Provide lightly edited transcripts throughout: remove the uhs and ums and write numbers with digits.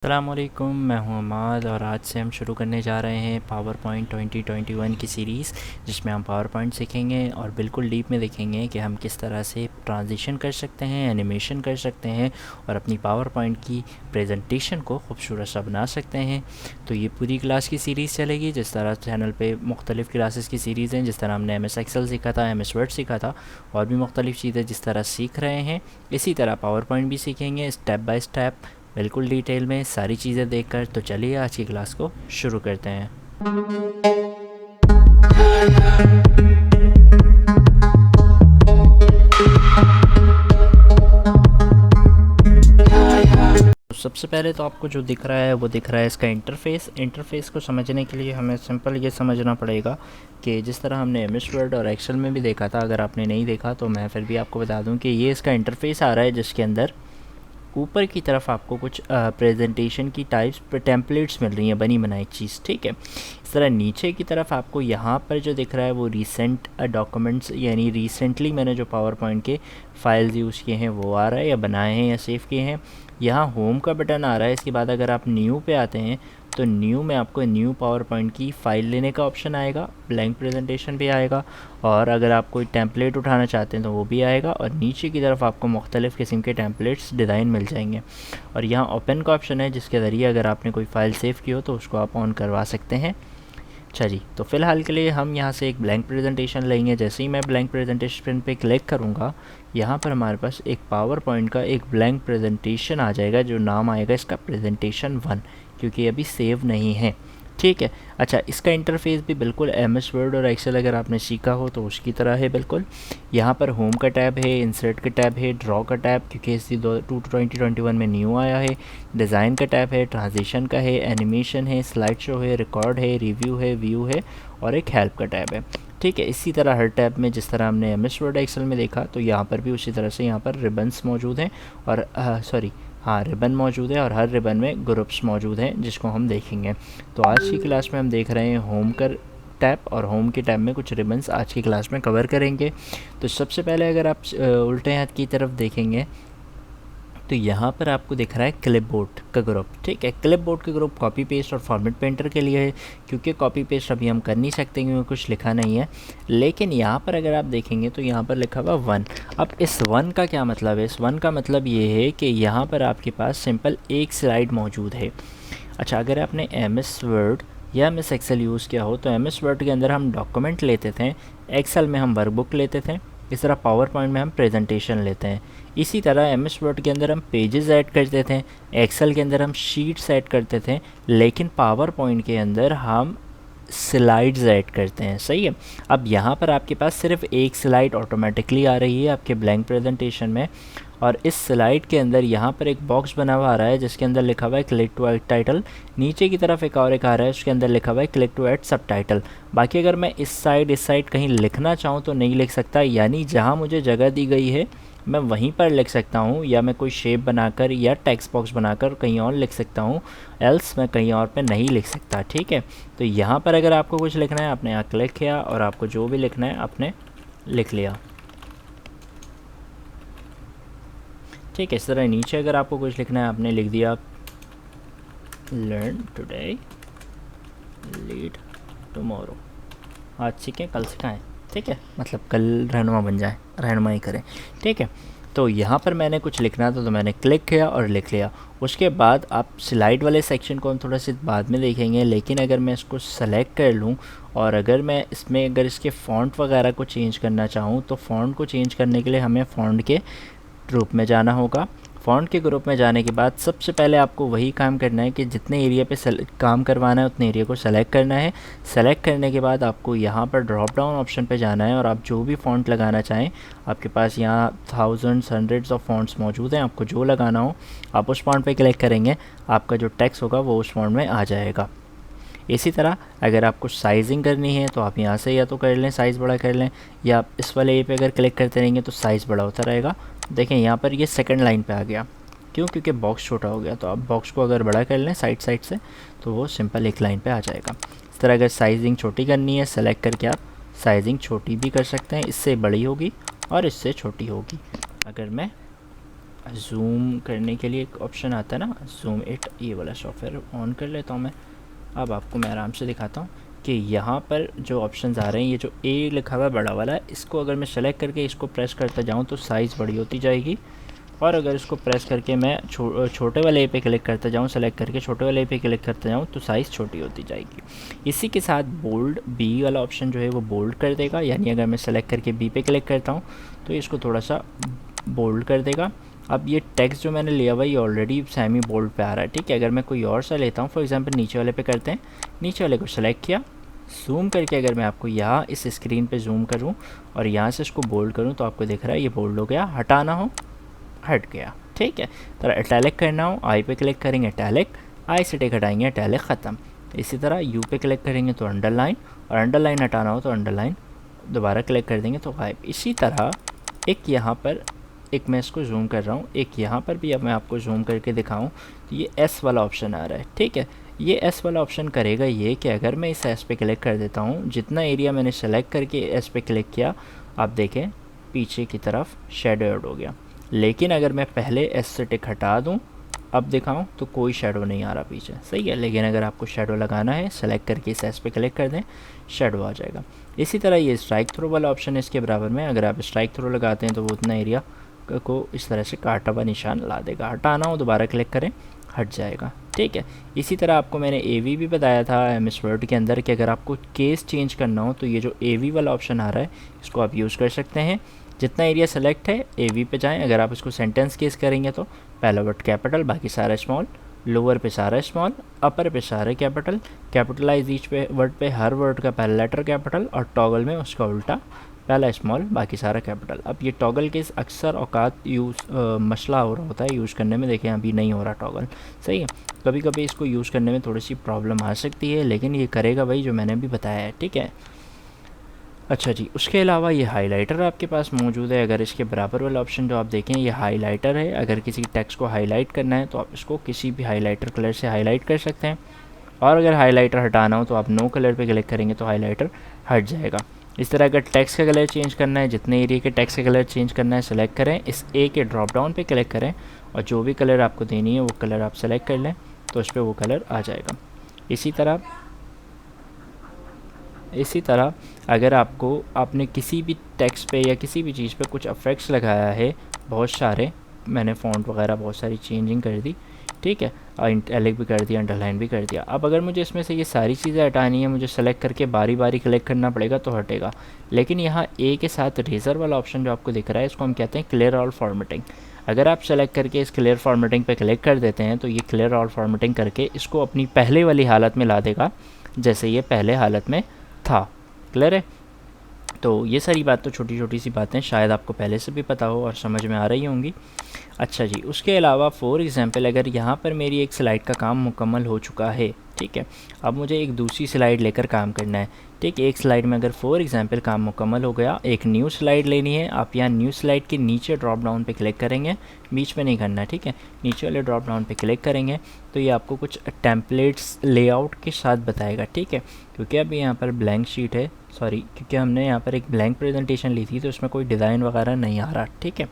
अस्सलामुअलैकुम, मैं हूं अमाद और आज से हम शुरू करने जा रहे हैं पावर पॉइंट 2021 की सीरीज़, जिसमें हम पावर पॉइंट सीखेंगे और बिल्कुल डीप में देखेंगे कि हम किस तरह से ट्रांजिशन कर सकते हैं, एनिमेशन कर सकते हैं और अपनी पावर पॉइंट की प्रेजेंटेशन को खूबसूरत सा बना सकते हैं। तो ये पूरी क्लास की सीरीज़ चलेगी। जिस तरह चैनल पे मुख्तलिफ़ क्लासेस की सीरीज़ हैं, जिस तरह हमने MS एक्सेल सीखा था, MS वर्ड सीखा था और भी मुख्तलिफ़ चीज़ें जिस तरह सीख रहे हैं, इसी तरह पावर पॉइंट भी सीखेंगे स्टेप बाय स्टेप, बिल्कुल डिटेल में सारी चीज़ें देखकर। तो चलिए आज की क्लास को शुरू करते हैं। सबसे पहले तो आपको जो दिख रहा है वो दिख रहा है इसका इंटरफेस को समझने के लिए हमें सिंपल ये समझना पड़ेगा कि जिस तरह हमने MS वर्ड और एक्सेल में भी देखा था, अगर आपने नहीं देखा तो मैं फिर भी आपको बता दूं कि ये इसका इंटरफेस आ रहा है, जिसके अंदर ऊपर की तरफ आपको कुछ प्रेजेंटेशन की टाइप्स टेम्पलेट्स मिल रही हैं, बनी बनाई चीज़। ठीक है, इस तरह नीचे की तरफ आपको यहाँ पर जो दिख रहा है वो रिसेंट डॉक्यूमेंट्स, यानी रिसेंटली मैंने जो पावर पॉइंट के फाइल्स यूज़ किए हैं वो आ रहा है, या बनाए हैं या सेव किए हैं। यहाँ होम का बटन आ रहा है। इसके बाद अगर आप न्यू पे आते हैं तो न्यू में आपको न्यू पावर पॉइंट की फ़ाइल लेने का ऑप्शन आएगा, ब्लैंक प्रेजेंटेशन भी आएगा, और अगर आप कोई टेम्पलेट उठाना चाहते हैं तो वो भी आएगा। और नीचे की तरफ आपको मुख्तलिफ़ किस्म के टेम्पलेट्स डिज़ाइन मिल जाएंगे। और यहाँ ओपन का ऑप्शन है, जिसके ज़रिए अगर आपने कोई फ़ाइल सेव की हो तो उसको आप ऑन करवा सकते हैं। अच्छा जी, तो फ़िलहाल के लिए हम यहाँ से एक ब्लैंक प्रेजेंटेशन लेंगे। जैसे ही मैं ब्लैंक प्रेजेंटेशन पे क्लिक करूँगा, यहाँ पर हमारे पास एक पावर पॉइंट का एक ब्लैंक प्रेजेंटेशन आ जाएगा, जो नाम आएगा इसका प्रेजेंटेशन 1, क्योंकि अभी सेव नहीं है। ठीक है। अच्छा, इसका इंटरफेस भी बिल्कुल MS वर्ड और एक्सेल अगर आपने सीखा हो तो उसकी तरह है बिल्कुल। यहाँ पर होम का टैब है, इंसर्ट का टैब है, ड्रॉ का टैब क्योंकि इसी 2021 में न्यू आया है, डिज़ाइन का टैब है, ट्रांजिशन का है, एनिमेशन है, स्लाइड शो है, रिकॉर्ड है, रिव्यू है, व्यू है और एक हेल्प का टैब है। ठीक है, इसी तरह हर टैब में जिस तरह हमने MS वर्ड एक्सेल में देखा, तो यहाँ पर भी उसी तरह से यहाँ पर रिबन्स मौजूद हैं और रिबन मौजूद है, और हर रिबन में ग्रुप्स मौजूद हैं जिसको हम देखेंगे। तो आज की क्लास में हम देख रहे हैं होम का टैब, और होम के टैब में कुछ रिबन्स आज की क्लास में कवर करेंगे। तो सबसे पहले अगर आप उल्टे हाथ की तरफ देखेंगे तो यहाँ पर आपको दिख रहा है क्लिपबोर्ड का ग्रुप। ठीक है, क्लिपबोर्ड का ग्रुप कॉपी पेस्ट और फॉर्मेट पेंटर के लिए है, क्योंकि कॉपी पेस्ट अभी हम कर नहीं सकते क्योंकि कुछ लिखा नहीं है। लेकिन यहाँ पर अगर आप देखेंगे तो यहाँ पर लिखा हुआ 1। अब इस 1 का क्या मतलब है? इस 1 का मतलब ये है कि यहाँ पर आपके पास सिंपल एक स्लाइड मौजूद है। अच्छा, अगर आपने MS वर्ड या MS एक्सेल यूज़ किया हो तो MS वर्ड के अंदर हम डॉक्यूमेंट लेते थे, एक्सेल में हम वर्कबुक लेते थे, इस तरह पावर पॉइंट में हम प्रेजेंटेशन लेते हैं। इसी तरह MS वर्ड के अंदर हम पेजेस ऐड करते थे, एक्सेल के अंदर हम शीट्स ऐड करते थे, लेकिन पावर पॉइंट के अंदर हम स्लाइड्स ऐड करते हैं। सही है। अब यहाँ पर आपके पास सिर्फ एक स्लाइड ऑटोमेटिकली आ रही है आपके ब्लैंक प्रेजेंटेशन में, और इस स्लाइड के अंदर यहाँ पर एक बॉक्स बना हुआ आ रहा है जिसके अंदर लिखा हुआ है क्लिक टू ऐड टाइटल। नीचे की तरफ एक और एक आ रहा है, उसके अंदर लिखा हुआ है क्लिक टू ऐड सब टाइटल। बाकी अगर मैं इस साइड कहीं लिखना चाहूँ तो नहीं लिख सकता, यानी जहाँ मुझे जगह दी गई है मैं वहीं पर लिख सकता हूँ, या मैं कोई शेप बनाकर या टेक्स्ट बॉक्स बनाकर कहीं और लिख सकता हूँ, एल्स मैं कहीं और पे नहीं लिख सकता। ठीक है, तो यहाँ पर अगर आपको कुछ लिखना है आपने यहाँ क्लिक किया और आपको जो भी लिखना है आपने लिख लिया। ठीक है, इस तरह नीचे अगर आपको कुछ लिखना है आपने लिख दिया, लर्न टुडे लीड टुमारो। आज सीखें कल सिखाएं। ठीक है, मतलब कल रहनुमा बन जाए, रहनुमाई करें। ठीक है, तो यहाँ पर मैंने कुछ लिखना था तो मैंने क्लिक किया और लिख लिया। उसके बाद आप स्लाइड वाले सेक्शन को हम थोड़ा सा बाद में देखेंगे, लेकिन अगर मैं इसको सेलेक्ट कर लूँ और अगर मैं इसमें अगर इसके फ़ॉन्ट वगैरह को चेंज करना चाहूँ तो फ़ॉन्ट को चेंज करने के लिए हमें फ़ॉन्ट के ग्रुप में जाना होगा। फ़ॉन्ट के ग्रुप में जाने के बाद सबसे पहले आपको वही काम करना है कि जितने एरिया पे काम करवाना है उतने एरिया को सेलेक्ट करना है। सेलेक्ट करने के बाद आपको यहाँ पर ड्रॉप डाउन ऑप्शन पे जाना है और आप जो भी फ़ॉन्ट लगाना चाहें, आपके पास यहाँ थाउजेंड्स हंड्रेड्स ऑफ फ़ॉन्ट्स मौजूद हैं, आपको जो लगाना हो आप उस फ़ॉन्ट पे क्लिक करेंगे, आपका जो टेक्स्ट होगा वो उस फ़ॉन्ट में आ जाएगा। इसी तरह अगर आपको साइजिंग करनी है तो आप यहाँ से या तो कर लें, साइज़ बड़ा कर लें, या आप इस वाले ए पे अगर क्लिक करते रहेंगे तो साइज़ बड़ा होता रहेगा। देखें यहाँ पर ये सेकंड लाइन पे आ गया, क्यों? क्योंकि बॉक्स छोटा हो गया। तो आप बॉक्स को अगर बड़ा कर लें साइड से तो वो सिंपल एक लाइन पे आ जाएगा। इस तरह अगर साइजिंग छोटी करनी है सेलेक्ट करके आप साइजिंग छोटी भी कर सकते हैं, इससे बड़ी होगी और इससे छोटी होगी। अगर मैं जूम करने के लिए एक ऑप्शन आता है ना, जूम इट, ये वाला सॉफ्टवेयर ऑन कर लेता हूँ मैं। अब आपको मैं आराम से दिखाता हूँ कि यहाँ पर जो ऑप्शंस आ रहे हैं, ये जो ए लिखा हुआ है बड़ा वाला, इसको अगर मैं सेलेक्ट करके इसको प्रेस करता जाऊँ तो साइज़ बड़ी होती जाएगी, और अगर इसको प्रेस करके मैं छोटे वाले ए पे क्लिक करता जाऊँ, सेलेक्ट करके छोटे वाले ए पे क्लिक करता जाऊँ तो साइज़ छोटी होती जाएगी। इसी के साथ बोल्ड, बी वाला ऑप्शन जो है वो बोल्ड कर देगा, यानी अगर मैं सेलेक्ट करके बी पे क्लिक करता हूँ तो इसको थोड़ा सा बोल्ड कर देगा। अब ये टेक्स्ट जो मैंने लिया हुआ ये ऑलरेडी सेमी बोल्ड पे आ रहा है, ठीक है। अगर मैं कोई और सा लेता हूँ, फॉर एग्जांपल नीचे वाले पे करते हैं, नीचे वाले को सेलेक्ट किया, जूम करके अगर मैं आपको यहाँ इस स्क्रीन पे जूम करूँ और यहाँ से इसको बोल्ड करूँ तो आपको दिख रहा है ये बोल्ड हो गया, हटाना हो हट गया, ठीक है। तो इटैलिक करना हो, आई पे क्लिक करेंगे इटैलिक, आई से टिक हटाएंगे इटैलिक ख़त्म। इसी तरह यू पे क्लिक करेंगे तो अंडरलाइन, और अंडरलाइन हटाना हो तो अंडरलाइन दोबारा क्लिक कर देंगे तो गायब। इसी तरह एक यहाँ पर, एक मैं इसको जूम कर रहा हूँ, एक यहाँ पर भी अब मैं आपको जूम करके दिखाऊँ तो ये एस वाला ऑप्शन आ रहा है, ठीक है। ये एस वाला ऑप्शन करेगा ये कि अगर मैं इस एस पे क्लिक कर देता हूँ, जितना एरिया मैंने सेलेक्ट करके एस पे क्लिक किया, आप देखें पीछे की तरफ शेडो ऐड हो गया। लेकिन अगर मैं पहले एस से टिक हटा दूँ, अब दिखाऊं तो कोई शेडो नहीं आ रहा पीछे, सही है। लेकिन अगर आपको शेडो लगाना है, सेलेक्ट करके इस एस पे क्लिक कर दें, शेडो आ जाएगा। इसी तरह ये स्ट्राइक थ्रो वाला ऑप्शन है इसके बराबर में, अगर आप स्ट्राइक थ्रो लगाते हैं तो वो उतना एरिया को इस तरह से काटा हुआ निशान ला देगा। हटाना हो दोबारा क्लिक करें, हट जाएगा, ठीक है। इसी तरह आपको मैंने AV भी बताया था MS वर्ड के अंदर कि अगर आपको केस चेंज करना हो तो ये जो AV वाला ऑप्शन आ रहा है इसको आप यूज़ कर सकते हैं। जितना एरिया सेलेक्ट है AV पे जाएं, अगर आप इसको सेंटेंस केस करेंगे तो पहला वर्ड कैपिटल, बाकी सारा स्मॉल, लोअर पे सारा स्मॉल, अपर पे सारे कैपिटल, कैपिटलाइज ईच पे वर्ड पे हर वर्ड का पहला लेटर कैपिटल, और टॉगल में उसका उल्टा, पहला स्मॉल बाकी सारा कैपिटल। अब ये टॉगल केस अक्सर औकात मसला हो रहा होता है यूज़ करने में, देखें अभी नहीं हो रहा टॉगल, सही है। कभी कभी इसको यूज़ करने में थोड़ी सी प्रॉब्लम आ सकती है, लेकिन ये करेगा भाई जो मैंने भी बताया है, ठीक है। अच्छा जी, उसके अलावा ये हाइलाइटर आपके पास मौजूद है। अगर इसके बराबर वाला ऑप्शन जो आप देखें ये हाइलाइटर है, अगर किसी टेक्स्ट को हाईलाइट करना है तो आप इसको किसी भी हाइलाइटर कलर से हाईलाइट कर सकते हैं, और अगर हाइलाइटर हटाना हो तो आप नो कलर पे क्लिक करेंगे तो हाइलाइटर हट जाएगा। इस तरह अगर टेक्स्ट का कलर चेंज करना है, जितने एरिया के टेक्स्ट का कलर चेंज करना है सेलेक्ट करें, इस ए के ड्रॉप डाउन पे क्लिक करें और जो भी कलर आपको देनी है वो कलर आप सेलेक्ट कर लें तो उस पर वो कलर आ जाएगा। इसी तरह अगर आपने किसी भी टेक्स्ट पे या किसी भी चीज़ पे कुछ इफेक्ट्स लगाया है, बहुत सारे, मैंने फ़ॉन्ट वगैरह बहुत सारी चेंजिंग कर दी, ठीक है, इटैलिक भी कर दिया, अंडरलाइन भी कर दिया। अब अगर मुझे इसमें से ये सारी चीज़ें हटानी है, मुझे सेलेक्ट करके बारी बारी क्लिक करना पड़ेगा तो हटेगा। लेकिन यहाँ ए के साथ रेज़र वाला ऑप्शन जो आपको दिख रहा है इसको हम कहते हैं क्लियर ऑल फॉर्मेटिंग। अगर आप सेलेक्ट करके इस क्लियर फॉर्मेटिंग पे क्लिक कर देते हैं तो ये क्लियर ऑल फॉर्मेटिंग करके इसको अपनी पहले वाली हालत में ला देगा जैसे ये पहले हालत में था। क्लियर है। तो ये सारी बात तो छोटी छोटी सी बातें शायद आपको पहले से भी पता हो और समझ में आ रही होंगी। अच्छा जी, उसके अलावा फॉर एग्ज़ाम्पल अगर यहाँ पर मेरी एक स्लाइड का काम मुकम्मल हो चुका है, ठीक है, अब मुझे एक दूसरी स्लाइड लेकर काम करना है, ठीक है। एक स्लाइड में अगर फॉर एग्ज़ाम्पल काम मुकम्मल हो गया, एक न्यू स्लाइड लेनी है, आप यहाँ न्यू स्लाइड के नीचे ड्रॉप डाउन पे क्लिक करेंगे, बीच में नहीं करना, ठीक है, नीचे वाले ड्रॉप डाउन पे क्लिक करेंगे तो ये आपको कुछ टेम्पलेट्स लेआउट के साथ बताएगा, ठीक है। क्योंकि अभी यहाँ पर ब्लैंक शीट है, सॉरी, क्योंकि हमने यहाँ पर एक ब्लैंक प्रेजेंटेशन ली थी तो उसमें कोई डिज़ाइन वगैरह नहीं आ रहा, ठीक है।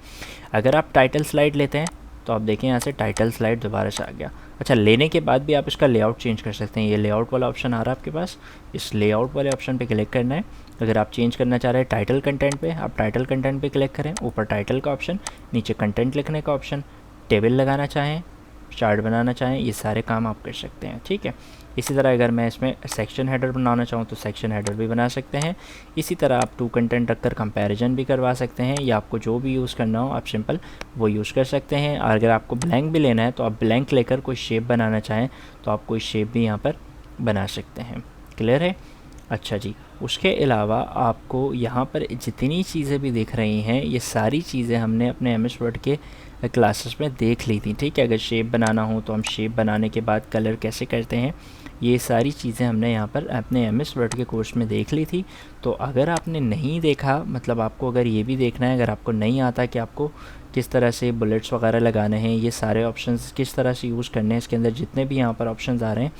अगर आप टाइटल स्लाइड लेते हैं तो आप देखें यहाँ से टाइटल स्लाइड दोबारा से आ गया। अच्छा, लेने के बाद भी आप इसका लेआउट चेंज कर सकते हैं, ये लेआउट वाला ऑप्शन आ रहा है आपके पास, इस लेआउट वाले ऑप्शन पे क्लिक करना है। अगर आप चेंज करना चाह रहे हैं टाइटल कंटेंट पे, आप टाइटल कंटेंट पे क्लिक करें, ऊपर टाइटल का ऑप्शन, नीचे कंटेंट लिखने का ऑप्शन, टेबल लगाना चाहें, चार्ट बनाना चाहें, ये सारे काम आप कर सकते हैं, ठीक है। इसी तरह अगर मैं इसमें सेक्शन हेडर बनाना चाहूँ तो सेक्शन हेडर भी बना सकते हैं। इसी तरह आप टू कंटेंट रखकर कंपैरिजन भी करवा सकते हैं, या आपको जो भी यूज़ करना हो आप सिंपल वो यूज़ कर सकते हैं। और अगर आपको ब्लैंक भी लेना है तो आप ब्लैंक लेकर कोई शेप बनाना चाहें तो आप कोई शेप भी यहाँ पर बना सकते हैं। क्लियर है। अच्छा जी, उसके अलावा आपको यहाँ पर जितनी चीज़ें भी दिख रही हैं ये सारी चीज़ें हमने अपने MS वर्ड के क्लासेस में देख ली थी, ठीक है। अगर शेप बनाना हो तो हम शेप बनाने के बाद कलर कैसे करते हैं, ये सारी चीज़ें हमने यहाँ पर अपने MS वर्ड के कोर्स में देख ली थी। तो अगर आपने नहीं देखा, मतलब आपको अगर ये भी देखना है, अगर आपको नहीं आता कि आपको किस तरह से बुलेट्स वगैरह लगाने हैं, ये सारे ऑप्शंस किस तरह से यूज़ करने हैं, इसके अंदर जितने भी यहाँ पर ऑप्शंस आ रहे हैं,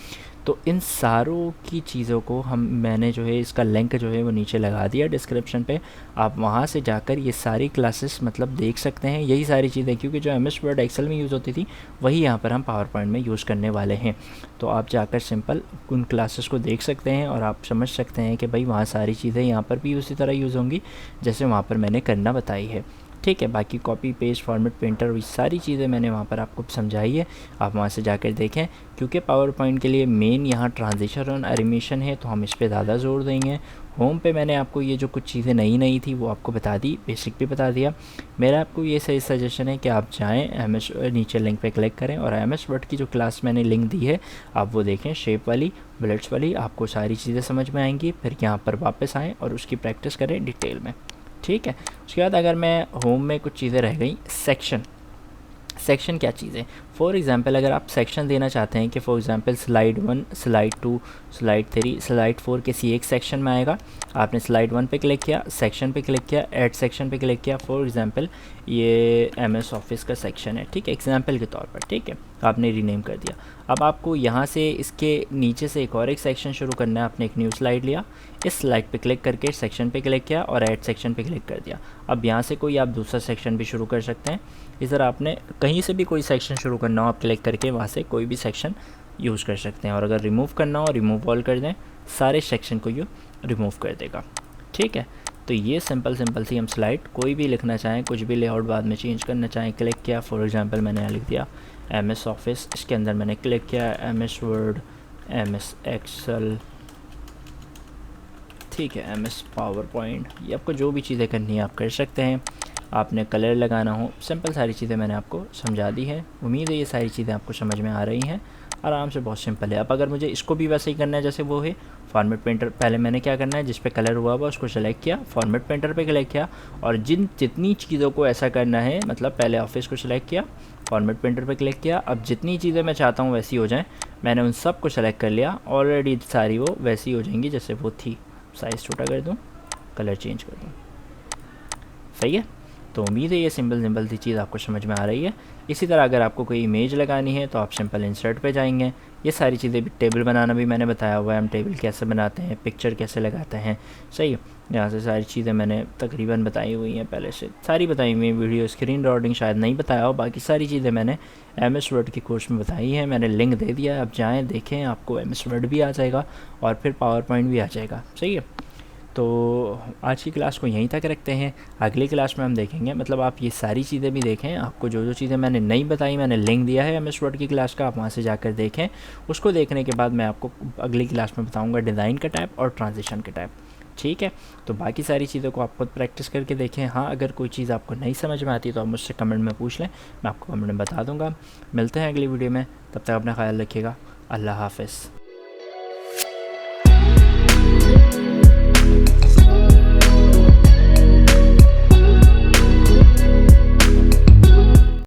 तो इन सारों की चीज़ों को मैंने जो है इसका लिंक जो है वो नीचे लगा दिया डिस्क्रिप्शन पे। आप वहाँ से जाकर ये सारी क्लासेस मतलब देख सकते हैं। यही सारी चीज़ें, क्योंकि जो एम एस वर्ड एक्सेल में यूज़ होती थी वही यहाँ पर हम पावर पॉइंट में यूज़ करने वाले हैं। तो आप जाकर सिंपल उन क्लासेस को देख सकते हैं और आप समझ सकते हैं कि भाई वहाँ सारी चीज़ें यहाँ पर भी उसी तरह यूज़ होंगी जैसे वहाँ पर मैंने करना बताई है। ठीक है, बाकी कॉपी पेस्ट फॉर्मेट प्रिंटर ये सारी चीज़ें मैंने वहाँ पर आपको समझाई है, आप वहाँ से जाकर देखें। क्योंकि पावर पॉइंट के लिए मेन यहाँ ट्रांजिशन और एनिमेशन है तो हम इस पर ज़्यादा जोर देंगे। होम पे मैंने आपको ये जो कुछ चीज़ें नई थी वो आपको बता दी, बेसिक भी बता दिया। मेरा आपको ये सही सजेशन है कि आप जाएँ MS नीचे लिंक पे क्लिक करें और MS वर्ड की जो क्लास मैंने लिंक दी है आप वो देखें, शेप वाली बुलेट्स वाली, आपको सारी चीज़ें समझ में आएंगी। फिर यहाँ पर वापस आएँ और उसकी प्रैक्टिस करें डिटेल में। ठीक है, उसके बाद अगर मैं होम में कुछ चीज़ें रह गई, सेक्शन क्या चीज़ है। फॉर एग्ज़ाम्पल अगर आप सेक्शन देना चाहते हैं कि for example slide 1, slide 2, slide 3, slide 4 किसी एक सेक्शन में आएगा। आपने स्लाइड 1 पे क्लिक किया, सेक्शन पे क्लिक किया, ऐड सेक्शन पे क्लिक किया। फॉर एग्ज़ाम्पल ये MS ऑफिस का सेक्शन है, ठीक है, एग्जाम्पल के तौर पर, ठीक है, आपने रीनेम कर दिया। अब आपको यहाँ से इसके नीचे से एक सेक्शन शुरू करना है। आपने एक न्यू स्लाइड लिया, इस स्लाइड पे क्लिक करके सेक्शन पे क्लिक किया और ऐड सेक्शन पे क्लिक कर दिया। अब यहाँ से कोई आप दूसरा सेक्शन भी शुरू कर सकते हैं। इस तरह आपने कहीं से भी कोई सेक्शन शुरू करना हो आप क्लिक करके वहाँ से कोई भी सेक्शन यूज़ कर सकते हैं। और अगर रिमूव करना हो रिमूव ऑल कर दें, सारे सेक्शन को ये रिमूव कर देगा। ठीक है, तो ये सिंपल सी हम स्लाइड कोई भी लिखना चाहें, कुछ भी लेआउट बाद में चेंज करना चाहें, क्लिक किया। फॉर एग्जांपल मैंने यहाँ लिख दिया MS ऑफिस, इसके अंदर मैंने क्लिक किया MS वर्ड, MS एक्सेल, ठीक है, MS पावर पॉइंट। ये आपको जो भी चीज़ें करनी है आप कर सकते हैं। आपने कलर लगाना हो, सिंपल सारी चीज़ें मैंने आपको समझा दी है। उम्मीद है ये सारी चीज़ें आपको समझ में आ रही हैं, आराम से, बहुत सिंपल है। अब अगर मुझे इसको भी वैसे ही करना है जैसे वो है फॉर्मेट प्रिंटर, पहले मैंने क्या करना है, जिस पे कलर हुआ हुआ उसको सेलेक्ट किया, फॉर्मेट प्रिंटर पे क्लिक किया और जितनी चीज़ों को ऐसा करना है, मतलब पहले ऑफिस को सिलेक्ट किया, फॉर्मेट प्रिंटर पे क्लिक किया। अब जितनी चीज़ें मैं चाहता हूँ वैसी हो जाएँ, मैंने उन सब को सेलेक्ट कर लिया। ऑलरेडी सारी वो वैसी हो जाएंगी जैसे वो थी। साइज़ छोटा कर दूँ, कलर चेंज कर दूँ, सही है। तो उम्मीद है ये सिंपल सी चीज़ आपको समझ में आ रही है। इसी तरह अगर आपको कोई इमेज लगानी है तो आप सिंपल इंसर्ट पे जाएंगे। ये सारी चीज़ें भी, टेबल बनाना भी मैंने बताया हुआ है, हम टेबल कैसे बनाते हैं, पिक्चर कैसे लगाते हैं, सही है। यहाँ से सारी चीज़ें मैंने तकरीबन बताई हुई हैं, पहले से सारी बताई हुई हैं। वीडियो स्क्रीन रिकॉर्डिंग शायद नहीं बताया हो, बाकी सारी चीज़ें मैंने MS वर्ड के कोर्स में बताई हैं। मैंने लिंक दे दिया है, आप जाएँ देखें, आपको MS वर्ड भी आ जाएगा और फिर पावर पॉइंट भी आ जाएगा, सही है। तो आज की क्लास को यहीं तक रखते हैं। अगली क्लास में हम देखेंगे, मतलब आप ये सारी चीज़ें भी देखें, आपको जो चीज़ें मैंने नहीं बताई मैंने लिंक दिया है MS वर्ड की क्लास का, आप वहाँ से जाकर देखें। उसको देखने के बाद मैं आपको अगली क्लास में बताऊँगा डिज़ाइन का टाइप और ट्रांजिशन के टाइप, ठीक है। तो बाकी सारी चीज़ों को आप खुद प्रैक्टिस करके देखें। हाँ, अगर कोई चीज़ आपको नहीं समझ में आती तो आप मुझसे कमेंट में पूछ लें, मैं आपको कमेंट में बता दूँगा। मिलते हैं अगली वीडियो में, तब तक अपना ख्याल रखिएगा। अल्लाह हाफ़िज़।